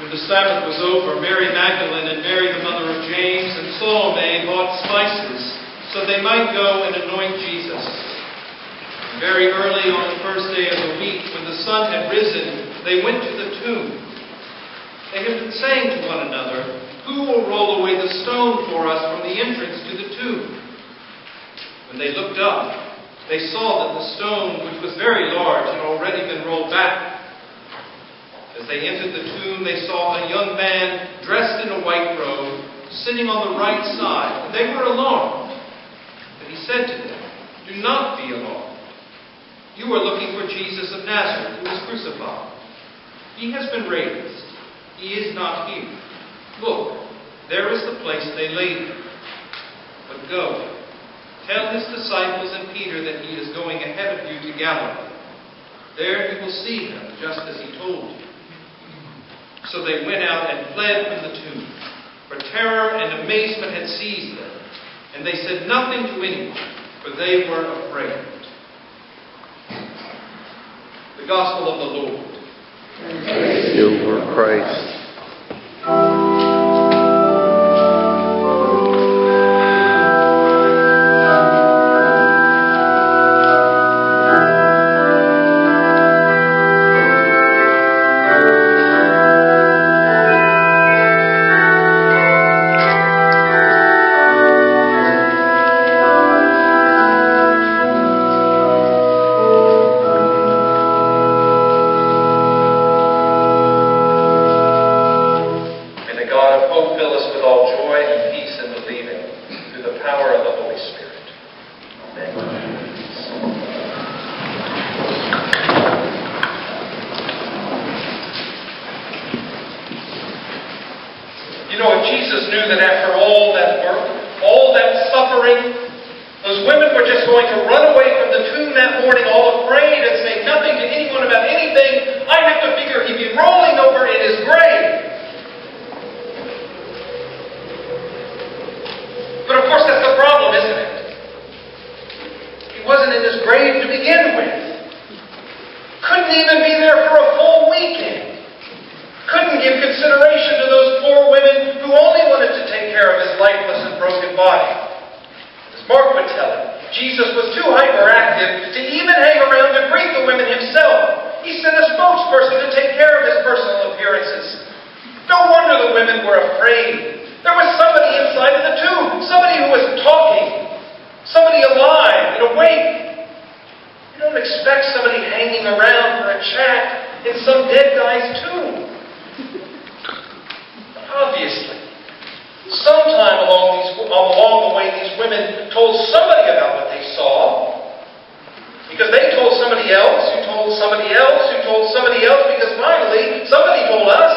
When the Sabbath was over, Mary Magdalene and Mary, the mother of James, and Salome bought spices, so they might go and anoint Jesus. And very early on the first day of the week, when the sun had risen, they went to the tomb. They had been saying to one another, "Who will roll away the stone for us from the entrance to the tomb?" When they looked up, they saw that the stone, which was very large, had already been rolled back. As they entered the tomb, they saw a young man dressed in a white robe, sitting on the right side, and they were alarmed. But he said to them, "Do not be alarmed. You are looking for Jesus of Nazareth, who was crucified. He has been raised. He is not here. Look, there is the place they laid him. But go, tell his disciples and Peter that he is going ahead of you to Galilee. There you will see him, just as he told you." So they went out and fled from the tomb, for terror and amazement had seized them, and they said nothing to anyone, for they were afraid. The Gospel of the Lord. Praise you, Lord Christ. Jesus knew that after all that work, all that suffering, those women were just going to run away from the tomb that morning all afraid and say nothing to anyone about anything. I have to figure he'd be rolling over in his grave. But of course that's the problem, isn't it? He wasn't in his grave to begin with. Couldn't even be there for a full weekend. Couldn't give consideration to those poor women who only wanted to take care of his lifeless and broken body. As Mark would tell him, Jesus was too hyperactive to even hang around to greet the women himself. He sent a spokesperson to take care of his personal appearances. No wonder the women were afraid. There was somebody inside of the tomb, somebody who was talking, somebody alive and awake. You don't expect somebody hanging around for a chat in some dead guy's tomb. Obviously, sometime along the way, these women told somebody about what they saw. Because they told somebody else, who told somebody else, who told somebody else, because finally, somebody told us.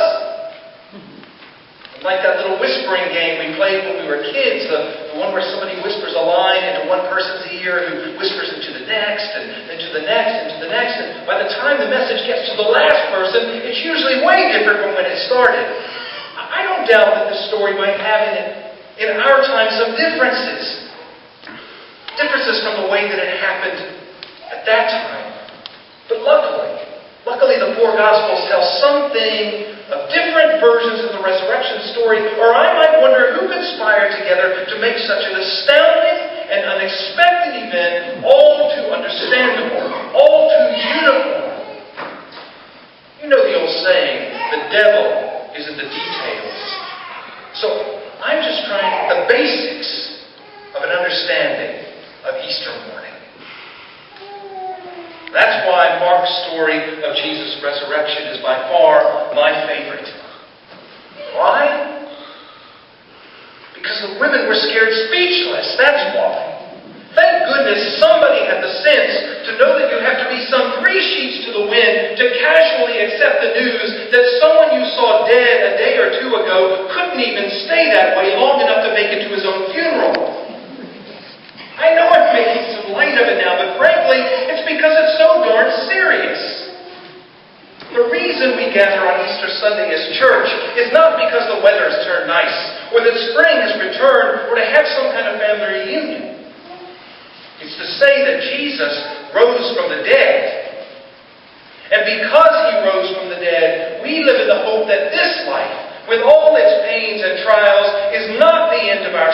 Like that little whispering game we played when we were kids, the one where somebody whispers a line into one person's ear, who whispers it to the next, and then to the next, and to the next. And by the time the message gets to the last person, it's usually way different from when it started. I don't doubt that this story might have in our time some differences. Differences from the way that it happened at that time. But luckily the four Gospels tell something of different versions of the resurrection story, or I might wonder who conspired together to make such an astounding and unexpected event all too understandable, all too uniform. You know the old saying, the devil is in the details. So I'm just trying the basics of an understanding of Easter morning. That's why Mark's story of Jesus' resurrection is by far my favorite. Why? Because the women were scared speechless. That's why. Thank goodness somebody had the sense to know that you have to be some 3 sheets to the wind to casually accept the news that someone you saw dead a day or 2 ago couldn't even stay that way long enough to make it to his own funeral. I know I'm making some light of it now, but frankly, it's because it's so darn serious. The reason we gather on Easter Sunday as church is not because the weather has turned nice, or that spring has returned, or to have some kind of family reunion. It's to say that Jesus rose from the dead. And because He rose from the dead, we live in the hope that this life, with all its pains and trials, is not the end of our